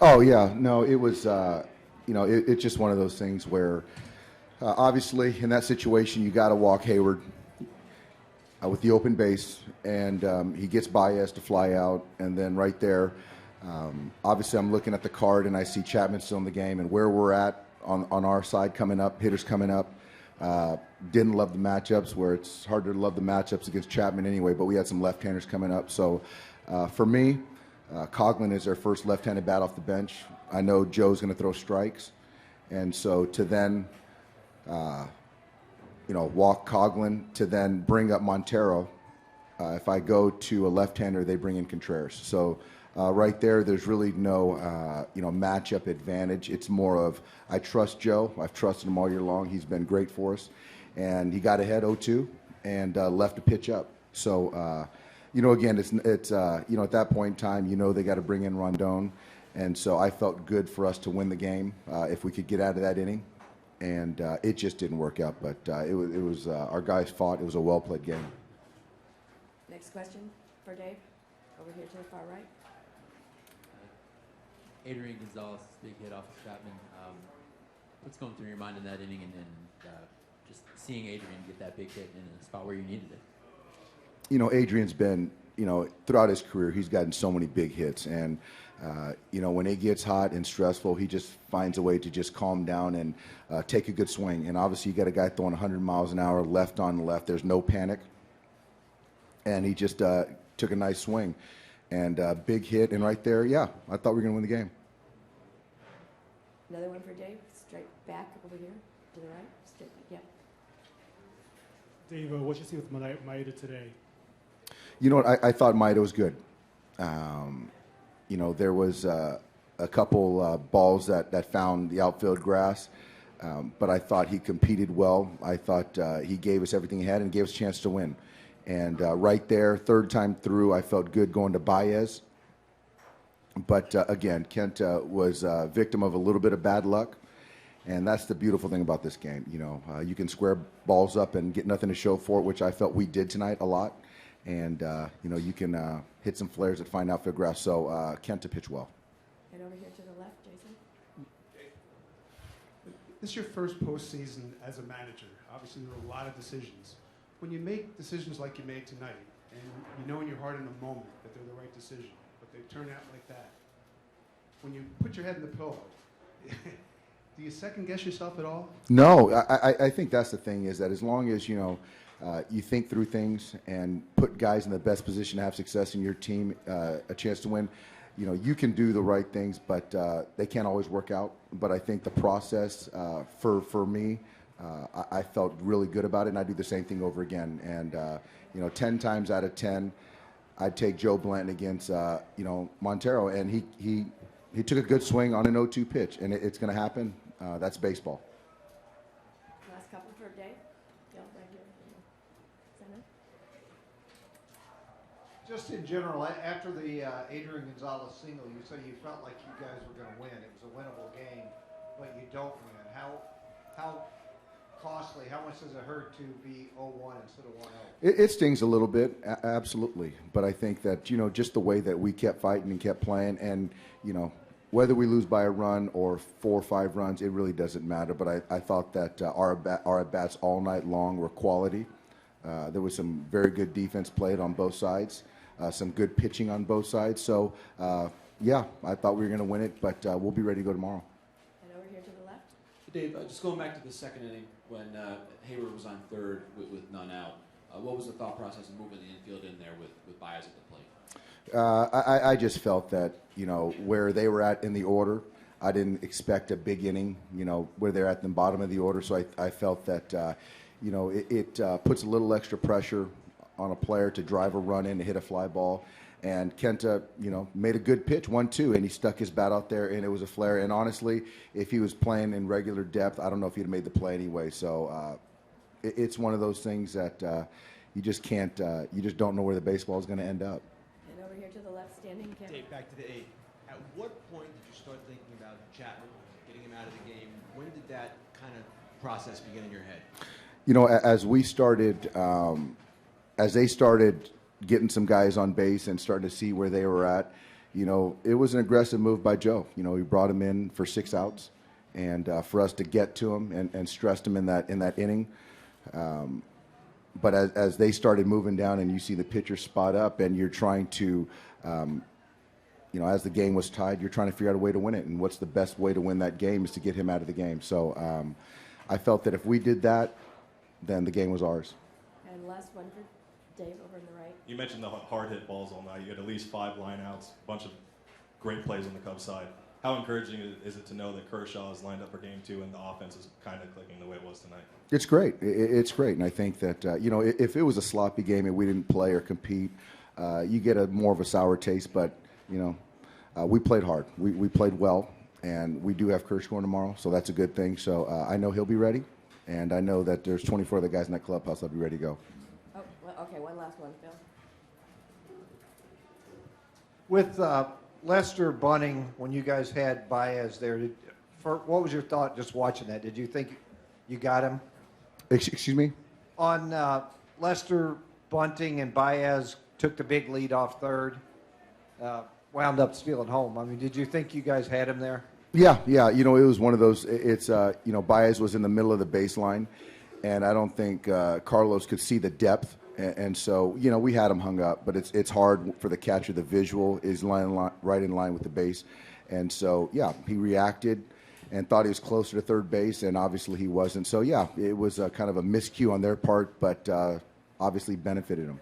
Oh yeah, no, it was it's just one of those things where obviously in that situation you got to walk Hayward with the open base, and he gets Baez to fly out, and then right there, obviously I'm looking at the card and I see Chapman still in the game, and where we're at on our side coming up, hitters coming up. Didn't love the matchups, where it's hard to love the matchups against Chapman anyway, but we had some left-handers coming up. So for me, Coughlin is their first left-handed bat off the bench. I know Joe's going to throw strikes, and so to then walk Coughlin, to then bring up Montero. If I go to a left-hander, they bring in Contreras. So right there, there's really no matchup advantage. It's more of I trust Joe. I've trusted him all year long. He's been great for us, and he got ahead 0-2 and left a pitch up. So again, it's at that point in time, they got to bring in Rondon, and so I felt good for us to win the game if we could get out of that inning. And it just didn't work out, but it was our guys fought. It was a well-played game. Next question for Dave, over here to the far right. Adrian Gonzalez, big hit off of Chapman. What's going through your mind in that inning, and just seeing Adrian get that big hit in a spot where you needed it? Adrian's been, throughout his career, he's gotten so many big hits, and when it gets hot and stressful, he just finds a way to just calm down and take a good swing. And obviously, you got a guy throwing 100 miles an hour left on left. There's no panic, and he just took a nice swing and big hit. And right there, yeah, I thought we were going to win the game. Another one for Dave, straight back over here to the right, straight back. Yeah. Dave, what you see with Maeda today? You know what? I thought Maeda was good. There was a couple balls that found the outfield grass, but I thought he competed well. I thought he gave us everything he had and gave us a chance to win. And right there, third time through, I felt good going to Baez. But again, Kenta was a victim of a little bit of bad luck. And that's the beautiful thing about this game. You can square balls up and get nothing to show for it, which I felt we did tonight a lot. And, you can hit some flares that find outfield grass. So Kenta pitched well. And over here to the left, Jason. This is your first postseason as a manager. Obviously, there were a lot of decisions. When you make decisions like you made tonight, and you know in your heart in the moment that they're the right decision, but they turn out like that, when you put your head in the pillow, do you second guess yourself at all? No, I think that's the thing, is that as long as, you think through things and put guys in the best position to have success in your team, a chance to win, you can do the right things, but they can't always work out. But I think the process for me, I felt really good about it, and I do the same thing over again. And 10 times out of 10, I'd take Joe Blanton against Montero, and he took a good swing on an 0-2 pitch, and it's going to happen. That's baseball. Last couple for Dave. Right here. Center. Just in general, after the Adrian Gonzalez single, you said you felt like you guys were going to win. It was a winnable game, but you don't win. How costly, how much does it hurt to be 0-1 instead of 1-0? It stings a little bit, absolutely. But I think that, just the way that we kept fighting and kept playing, and, whether we lose by a run or 4 or 5 runs, it really doesn't matter. But I thought that our at-bats all night long were quality. There was some very good defense played on both sides, some good pitching on both sides. So, yeah, I thought we were going to win it, but we'll be ready to go tomorrow. And over here to the left. Dave, just going back to the second inning when Hayward was on third with none out, what was the thought process of moving the infield in there with Baez at the plate? I just felt that, where they were at in the order, I didn't expect a big inning, where they're at the bottom of the order. So I felt that, it puts a little extra pressure on a player to drive a run in to hit a fly ball. And Kenta, made a good pitch, 1-2, and he stuck his bat out there, and it was a flare. And honestly, if he was playing in regular depth, I don't know if he'd have made the play anyway. So it's one of those things that you just can't, you just don't know where the baseball is going to end up. And over here to the left, standing Kenta. Dave, back to the 8. At what point did you start thinking about Chapman, getting him out of the game? When did that kind of process begin in your head? As we started, as they started getting some guys on base and starting to see where they were at, it was an aggressive move by Joe. He brought him in for 6 outs, and for us to get to him and stressed him in that inning. But as they started moving down, and you see the pitcher spot up, and you're trying to, as the game was tied, you're trying to figure out a way to win it. And what's the best way to win that game is to get him out of the game. So I felt that if we did that, then the game was ours. And last one for Dave over on the right. You mentioned the hard hit balls all night. You had at least 5 lineouts, a bunch of great plays on the Cubs side. How encouraging is it to know that Kershaw is lined up for game 2 and the offense is kind of clicking the way it was tonight? It's great. It's great. And I think that, if it was a sloppy game and we didn't play or compete, you get more of a sour taste. But, we played hard. We played well. And we do have Kershaw going tomorrow, so that's a good thing. So I know he'll be ready. And I know that there's 24 other guys in that clubhouse that'll be ready to go. Oh, well, okay, one last one, Phil. With Lester bunting, when you guys had Baez there, what was your thought just watching that? Did you think you got him? Excuse me? On Lester bunting and Baez took the big lead off third, wound up stealing home. I mean, did you think you guys had him there? Yeah. It was one of those. It's Baez was in the middle of the baseline, and I don't think Carlos could see the depth, and so we had him hung up. But it's hard for the catcher. The visual is right in line with the base, and so he reacted and thought he was closer to third base, and obviously he wasn't. So it was kind of a miscue on their part, but obviously benefited him.